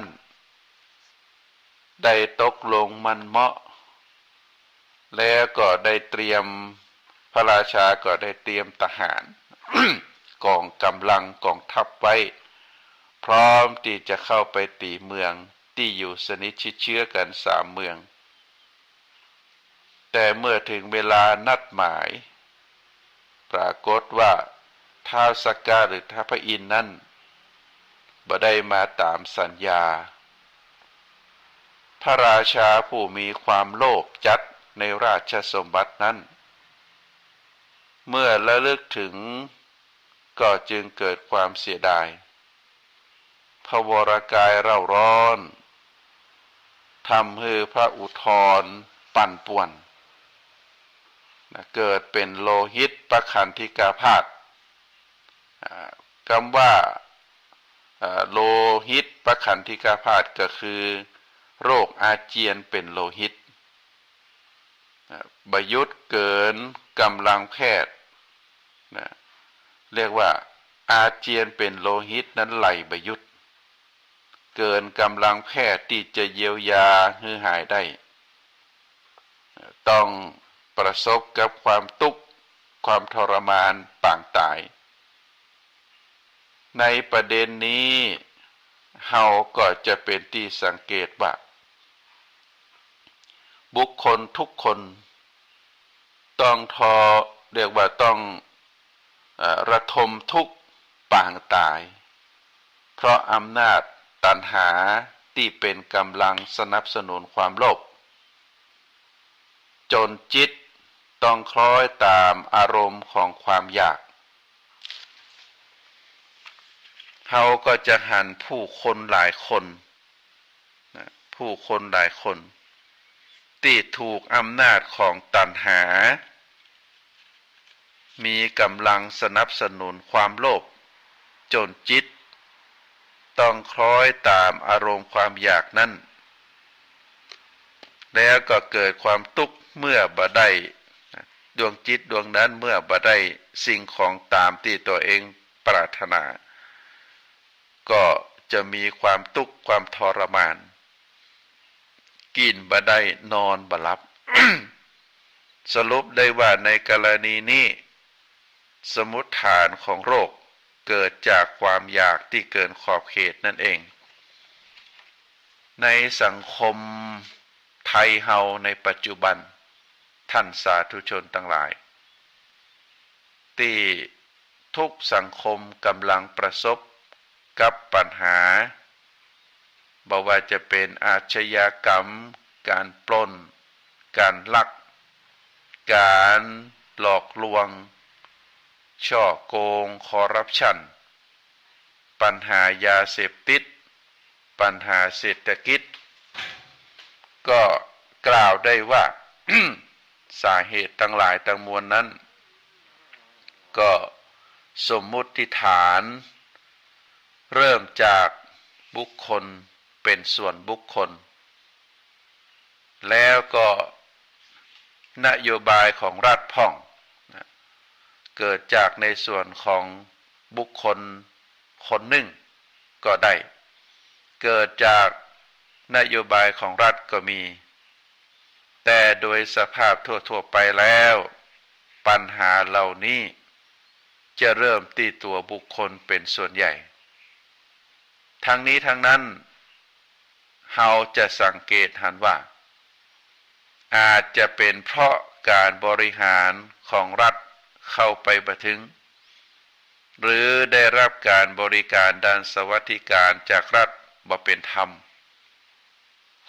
ได้ตกลงมันเหมาะแล้วก็ได้เตรียมพระราชาก็ได้เตรียมทหาร กองกำลังกองทัพไว้พร้อมที่จะเข้าไปตีเมืองที่อยู่สนิทชิดเชื้อกัน3 เมืองแต่เมื่อถึงเวลานัดหมายปรากฏว่าท้าวสักกะหรือท้าวพระอินทร์นั้นบ่ได้มาตามสัญญาพระราชาผู้มีความโลภจัดในราชสมบัตินั้นเมื่อระลึกถึงก็จึงเกิดความเสียดายพระวรกายเร่าร้อนทำให้พระอุทธรปั่นป่วนเกิดเป็นโลหิตปขันธิกาพาธคำว่าโลหิตปขันธิกาพาธก็คือโรคอาเจียนเป็นโลหิตบยุทธเกินกำลังแพทย์เรียกว่าอาเจียนเป็นโลหิตนั้นไหลบยุทธเกินกำลังแพทย์ที่จะเยียวยาให้หายได้ต้องประสบกับความทุกข์ความทรมานปางตายในประเด็นนี้เฮาก็จะเป็นที่สังเกตว่าบุคคลทุกคนต้องเรียกว่าต้องระทมทุกข์ปางตายเพราะอำนาจตัณหาที่เป็นกำลังสนับสนุนความโลภจนจิตต้องคล้อยตามอารมณ์ของความอยากเขาก็จะหันผู้คนหลายคนผู้คนหลายคนที่ถูกอำนาจของตัณหามีกำลังสนับสนุนความโลภจนจิตต้องคล้อยตามอารมณ์ความอยากนั้นแล้วก็เกิดความทุกข์เมื่อบ่ได้ดวงจิตดวงนั้นเมื่อบ่ได้สิ่งของตามที่ตัวเองปรารถนาก็จะมีความทุกข์ความทรมานกินบ่ได้นอนบ่หลับ สรุปได้ว่าในกรณีนี้สมุฏฐานของโรคเกิดจากความอยากที่เกินขอบเขตนั่นเองในสังคมไทยเฮาในปัจจุบันท่านสาธุชนทั้งหลายที่ทุกสังคมกำลังประสบกับปัญหาบ่ว่าจะเป็นอาชญากรรมการปล้นการลักการหลอกลวงช่อโกงคอร์รัปชันปัญหายาเสพติดปัญหาเศรษฐกิจก็กล่าวได้ว่า สาเหตุทั้งหลายทั้งมวลนั้นก็สมมุติฐานเริ่มจากบุคคลเป็นส่วนบุคคลแล้วก็นโยบายของรัฐพ่องเกิดจากในส่วนของบุคคลคนหนึ่งก็ได้เกิดจากนโยบายของรัฐก็มีแต่โดยสภาพทั่วๆไปแล้วปัญหาเหล่านี้จะเริ่มที่ตัวบุคคลเป็นส่วนใหญ่ทั้งนี้ทั้งนั้นเฮาจะสังเกตหันว่าอาจจะเป็นเพราะการบริหารของรัฐเข้าไปบ่ถึงหรือได้รับการบริการด้านสวัสดิการจากรัฐบ่เป็นธรรม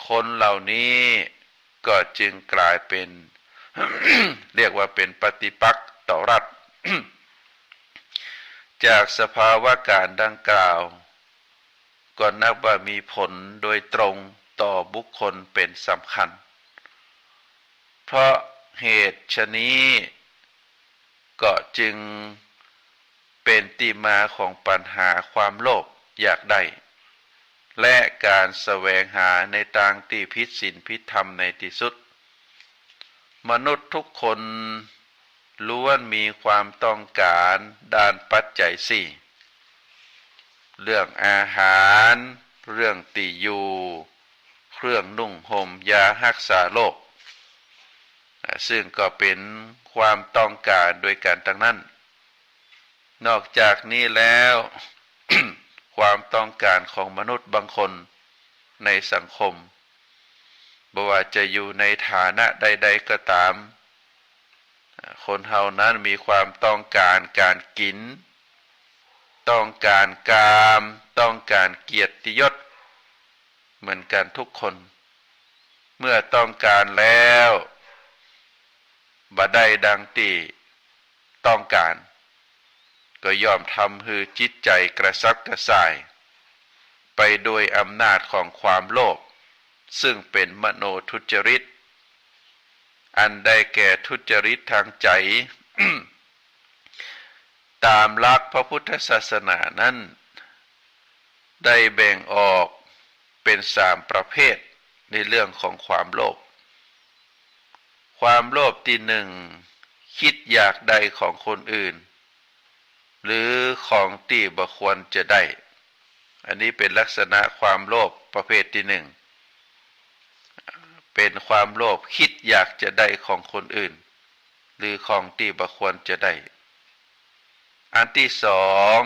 คนเหล่านี้ก็จึงกลายเป็น เรียกว่าเป็นปฏิปักษ์ต่อรัฐ จากสภาวะการดังกล่าวก็นับว่ามีผลโดยตรงต่อบุคคลเป็นสำคัญเพราะเหตุชะนี้ก็จึงเป็นที่มาของปัญหาความโลภอยากได้และการแสวงหาในทางที่ผิดศีลผิดธรรมในที่สุดมนุษย์ทุกคนล้วนมีความต้องการด้านปัจจัยสี่เรื่องอาหารเรื่องที่อยู่เครื่องนุ่งห่มยารักษาโรคซึ่งก็เป็นความต้องการโดยการทั้งนั้นนอกจากนี้แล้ว ความต้องการของมนุษย์บางคนในสังคมบ่ว่าจะอยู่ในฐานะใดๆก็ตามคนเฮานั้นมีความต้องการการกินต้องการกามต้องการเกียรติยศเหมือนกันทุกคนเมื่อต้องการแล้วบ่ได้ดังที่ต้องการก็ย่อมทำให้จิตใจกระสับกระส่ายไปโดยอำนาจของความโลภซึ่งเป็นมโนทุจริตอันได้แก่ทุจริตทางใจ ตามหลักพระพุทธศาสนานั้นได้แบ่งออกเป็น3ประเภทในเรื่องของความโลภความโลภที่หนึ่งคิดอยากได้ของคนอื่นหรือของที่บ่ควรจะได้อันนี้เป็นลักษณะความโลภประเภทที่หนึ่งเป็นความโลภคิดอยากจะได้ของคนอื่นหรือของที่บ่ควรจะได้อันที่สอง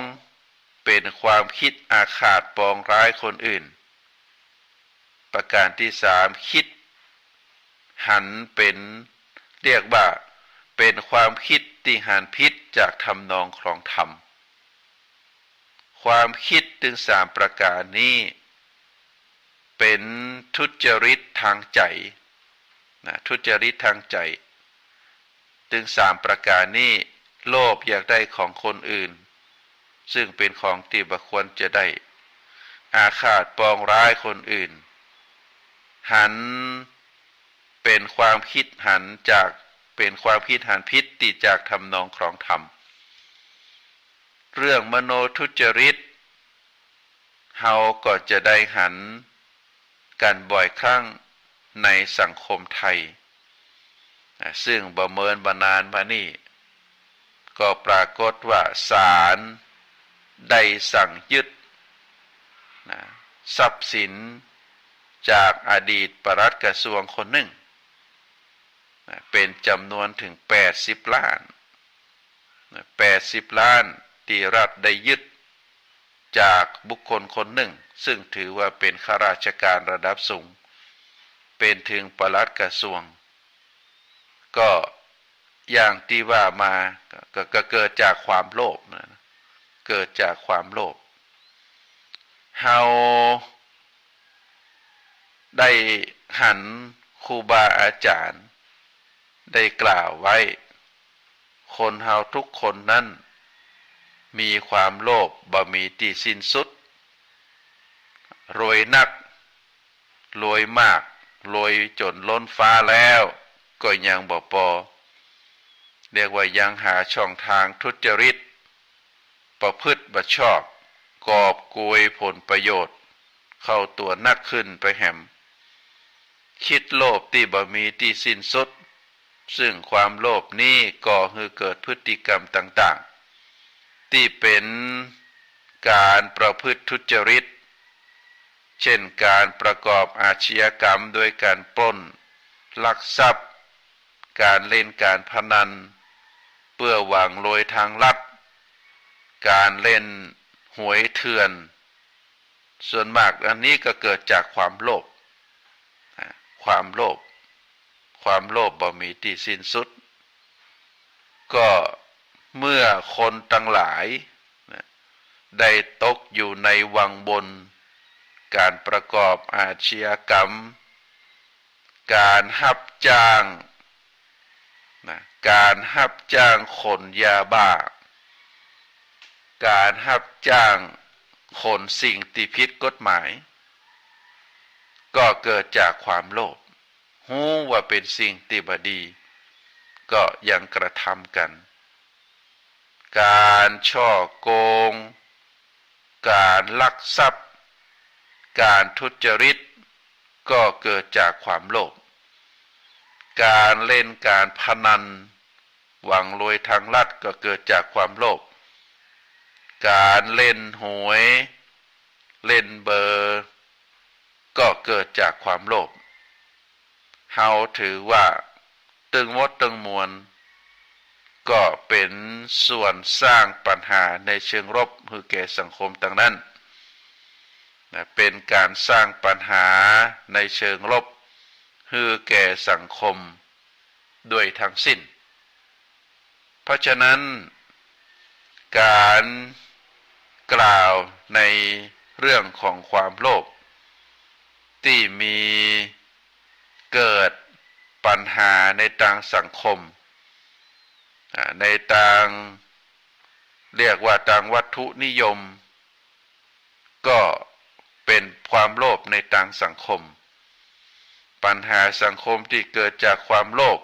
เป็นความคิดอาฆาตปองร้ายคนอื่นประการที่สามคิดหันเป็นเรียกว่าเป็นความคิดที่หันผิดจากทำนองครองธรรมความคิดถึง3ประการนี้เป็นทุจริตทางใจทุจริตทางใจถึง3ประการนี้โลภอยากได้ของคนอื่นซึ่งเป็นของที่บ่ควรจะได้อาฆาตปองร้ายคนอื่นหันเป็นความคิดหันจากเป็นความคิดหันผิดที่จากทำนองครองธรรมเรื่องมโนทุจริตเฮาก็จะได้หันกันบ่อยครั้งในสังคมไทยซึ่งบ่เมินบ่นานมานี่ก็ปรากฏว่าศาลได้สั่งยึดทรัพย์สินจากอดีตปลัดกระทรวงคนหนึ่งเป็นจำนวนถึง80 ล้าน80 ล้านที่รัฐได้ยึดจากบุคคลคนหนึ่งซึ่งถือว่าเป็นข้าราชการระดับสูงเป็นถึงปลัดกระทรวงก็อย่างที่ว่ามาก็เกิดจากความโลภเกิดจากความโลภเฮาได้หันครูบาอาจารย์ได้กล่าวไว้คนเฮาทุกคนนั้นมีความโลภบ่มีที่สิ้นสุดรวยนักรวยมากรวยจนล้นฟ้าแล้วก็ยังบ่พอเรียกว่ายังหาช่องทางทุจริตประพฤติบ่ชอบกอบโกยผลประโยชน์เข้าตัวนักขึ้นไปแหมคิดโลภที่บ่มีที่สิ้นสุดซึ่งความโลภนี้ก่อให้เกิดพฤติกรรมต่างๆที่เป็นการประพฤติทุจริตเช่นการประกอบอาชญากรรมโดยการปล้นลักทรัพย์การเล่นการพนันเพื่อหวังรวยทางลัดการเล่นหวยเถื่อนส่วนมากอันนี้ก็เกิดจากความโลภความโลภบ่มีที่สิ้นสุดก็เมื่อคนทั้งหลายได้ตกอยู่ในวังบนการประกอบอาชญากรรมการหับจ้าง การรับจ้างขนยาบ้าการรับจ้างขนสิ่งที่ผิดกฎหมายก็เกิดจากความโลภฮู้ว่าเป็นสิ่งที่บ่ดีก็ยังกระทำกันการช่อโกงการลักทรัพย์การทุจริตก็เกิดจากความโลภการเล่นการพนันหวังรวยทางลัดก็เกิดจากความโลภการเล่นหวยเล่นเบอร์ก็เกิดจากความโลภเฮาถือว่าตึงหมดตึงมวลก็เป็นส่วนสร้างปัญหาในเชิงลบให้แก่สังคมต่างนั้นเป็นการสร้างปัญหาในเชิงลบให้แก่สังคมด้วยทั้งสิ้นเพราะฉะนั้นการกล่าวในเรื่องของความโลภที่มีเกิดปัญหาในทางสังคมในทางเรียกว่าทางวัตถุนิยมก็เป็นความโลภในทางสังคมปัญหาสังคมที่เกิดจากความโลภ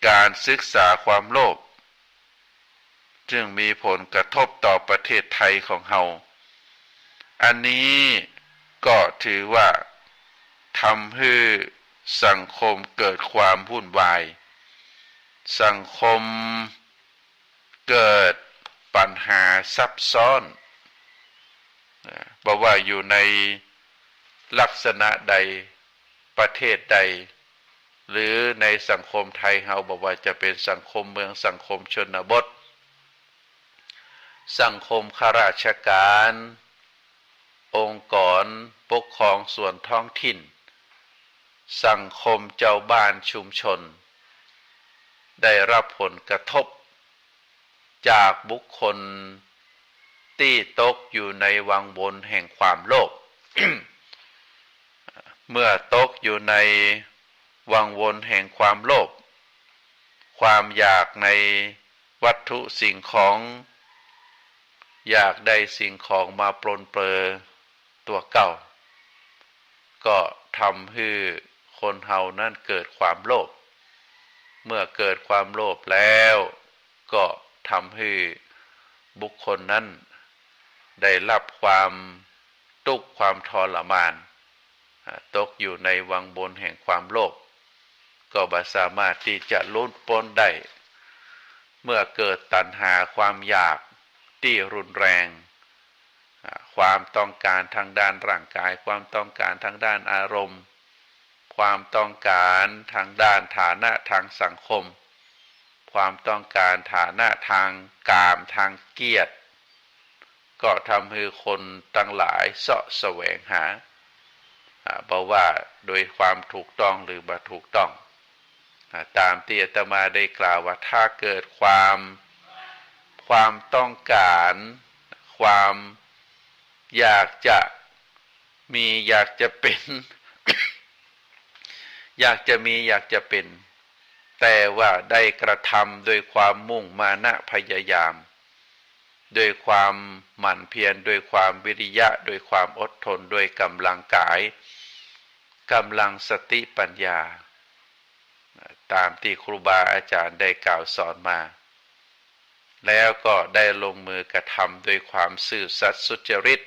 การศึกษาความโลภจึงมีผลกระทบต่อประเทศไทยของเราอันนี้ก็ถือว่าทำให้สังคมเกิดความวุ่นวายสังคมเกิดปัญหาซับซ้อนบอกว่าอยู่ในลักษณะใดประเทศใดหรือในสังคมไทยเราบอกว่าจะเป็นสังคมเมืองสังคมชนบทสังคมข้าราชการองค์กรปกครองส่วนท้องถิ่นสังคมเจ้าบ้านชุมชนได้รับผลกระทบจากบุคคลที่ตกอยู่ในวังวนแห่งความโลภ เมื่อตกอยู่ในวังวนแห่งความโลภความอยากในวัตถุสิ่งของอยากได้สิ่งของมาปลนเปื้อตัวเก่าก็ทำให้คนเฮานั้นเกิดความโลภเมื่อเกิดความโลภแล้วก็ทำให้บุคคลนั้นได้รับความทุกข์ความทรมานตกอยู่ในวังวนแห่งความโลภก็บ่สามารถที่จะหลุดพ้นได้เมื่อเกิดตัณหาความอยากที่รุนแรงความต้องการทางด้านร่างกายความต้องการทางด้านอารมณ์ความต้องการทางด้านฐานะทางสังคมความต้องการฐานะทางกามทางเกียรติก็ทำให้คนทั้งหลายเสาะแสวงหาบอกว่าโดยความถูกต้องหรือบ่ถูกต้องตามที่อาตมาได้กล่าวว่าถ้าเกิดความต้องการความอยากจะมีอยากจะเป็น อยากจะมีอยากจะเป็นแต่ว่าได้กระทำโดยความมุ่งมานะพยายามโดยความหมั่นเพียรโดยความวิริยะโดยความอดทนโดยกำลังกายกำลังสติปัญญาตามที่ครูบาอาจารย์ได้กล่าวสอนมาแล้วก็ได้ลงมือกระทำด้วยความซื่อสัตย์สุจริต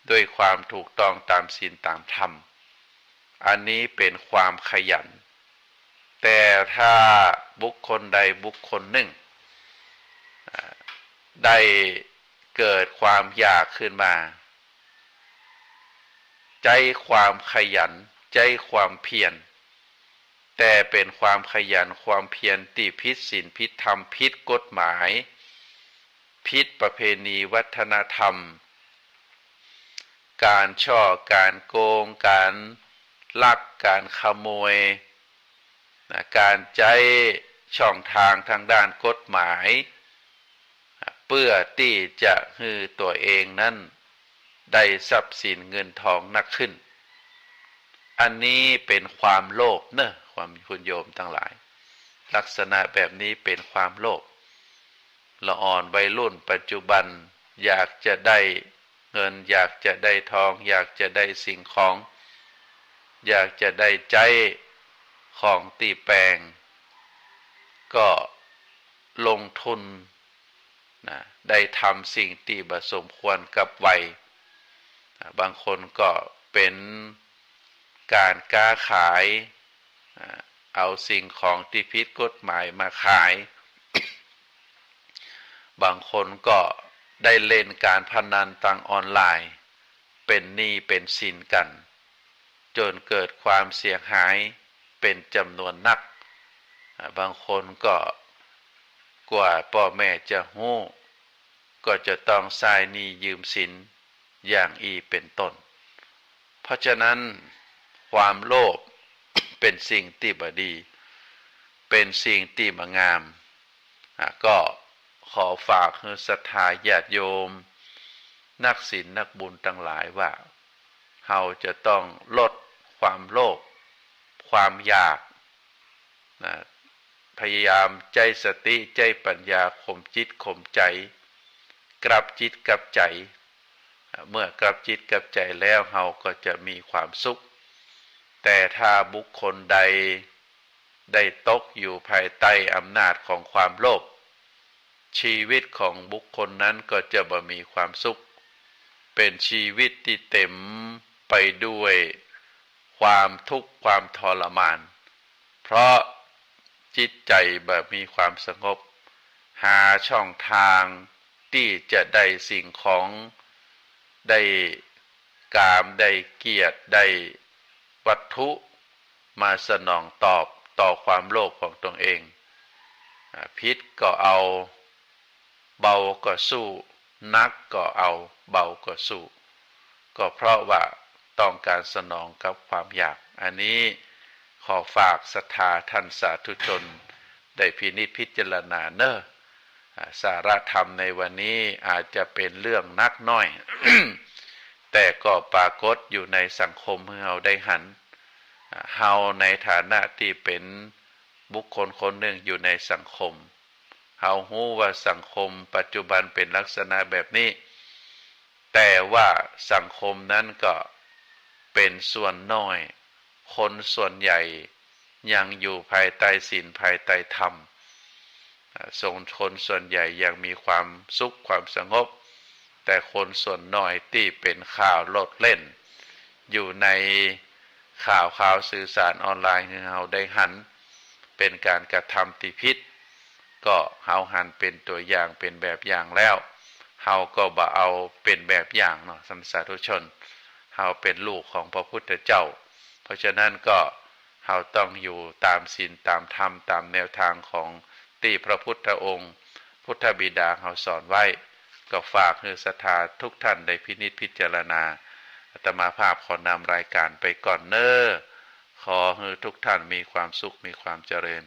ด้วยความถูกต้องตามศีลตามธรรมอันนี้เป็นความขยันแต่ถ้าบุคคลใดบุคคลหนึ่งได้เกิดความอยากขึ้นมาใจความขยันใจความเพียรแต่เป็นความขยันความเพียรที่ผิดศีลผิดธรรมผิดกฎหมายผิดประเพณีวัฒนธรรมการช่อการโกงการลักการขโมยการใช้ช่องทางทางด้านกฎหมายเพื่อที่จะให้ตัวเองนั้นได้ทรัพย์สินเงินทองนักขึ้นอันนี้เป็นความโลภเนอะความคุณโยมทั้งหลาย ลักษณะแบบนี้เป็นความโลภละอ่อนวัยรุ่นปัจจุบันอยากจะได้เงินอยากจะได้ทองอยากจะได้สิ่งของอยากจะได้ใจของตีแปลงก็ลงทุนนะได้ทำสิ่งที่บ่สมควรกับวัยบางคนก็เป็นการค้าขายเอาสิ่งของที่ผิดกฎหมายมาขายบางคนก็ได้เล่นการพนันทางออนไลน์เป็นหนี้เป็นสินกันจนเกิดความเสียหายเป็นจำนวนนักบางคนก็กว่าพ่อแม่จะฮู้ก็จะต้องใช้หนี้ยืมสินอย่างเป็นต้นเพราะฉะนั้นความโลภเป็นสิ่งที่บ่ดีเป็นสิ่งที่บ่งามก็ขอฝากให้ศรัทธาญาติโยมนักศีลนักบุญทั้งหลายว่าเราจะต้องลดความโลภความอยากพยายามใจสติใจปัญญาข่มจิตข่มใจกลับจิตกลับใจเมื่อกลับจิตกลับใจแล้วเราก็จะมีความสุขแต่ถ้าบุคคลใดได้ตกอยู่ภายใต้อำนาจของความโลภชีวิตของบุคคลนั้นก็จะบ่มีความสุขเป็นชีวิตที่เต็มไปด้วยความทุกข์ความทรมานเพราะจิตใจบ่มีความสงบหาช่องทางที่จะได้สิ่งของได้กามได้เกียรติได้วัตถุมาสนองตอบต่อความโลภของตนเองพิษก็เอาเบาก็สู้นักก็เอาเบาก็สู้ก็เพราะว่าต้องการสนองกับความอยากอันนี้ขอฝากศรัทธาท่านสาธุชนได้พินิจพิจารณาเนอะสาระธรรมในวันนี้อาจจะเป็นเรื่องนักน้อย แต่ก็ปรากฏอยู่ในสังคมให้เราได้หันเฮาในฐานะที่เป็นบุคคลคนหนึ่งอยู่ในสังคมเฮาฮู้ว่าสังคมปัจจุบันเป็นลักษณะแบบนี้แต่ว่าสังคมนั้นก็เป็นส่วนน้อยคนส่วนใหญ่ยังอยู่ภายใต้ศีลภายใต้ธรรมคนส่วนใหญ่ยังมีความสุขความสงบแต่คนส่วนน้อยที่เป็นข่าวโลดเล่นอยู่ในข่าวสื่อสารออนไลน์เราได้หันเป็นการกระทำที่ผิดก็เฮาหันเป็นตัวอย่างเป็นแบบอย่างแล้วเฮาก็บ่เอาเป็นแบบอย่างเนาะท่านสาธุชนเฮาเป็นลูกของพระพุทธเจ้าเพราะฉะนั้นก็เฮาต้องอยู่ตามศีลตามธรรมตามแนวทางของที่พระพุทธองค์พุทธบิดาเฮาสอนไว้ก็ฝากให้ศรัทธาทุกท่านได้พินิจพิจารณาอาตมาภาพขอนำรายการไปก่อนเน้อขอให้ทุกท่านมีความสุขมีความเจริญ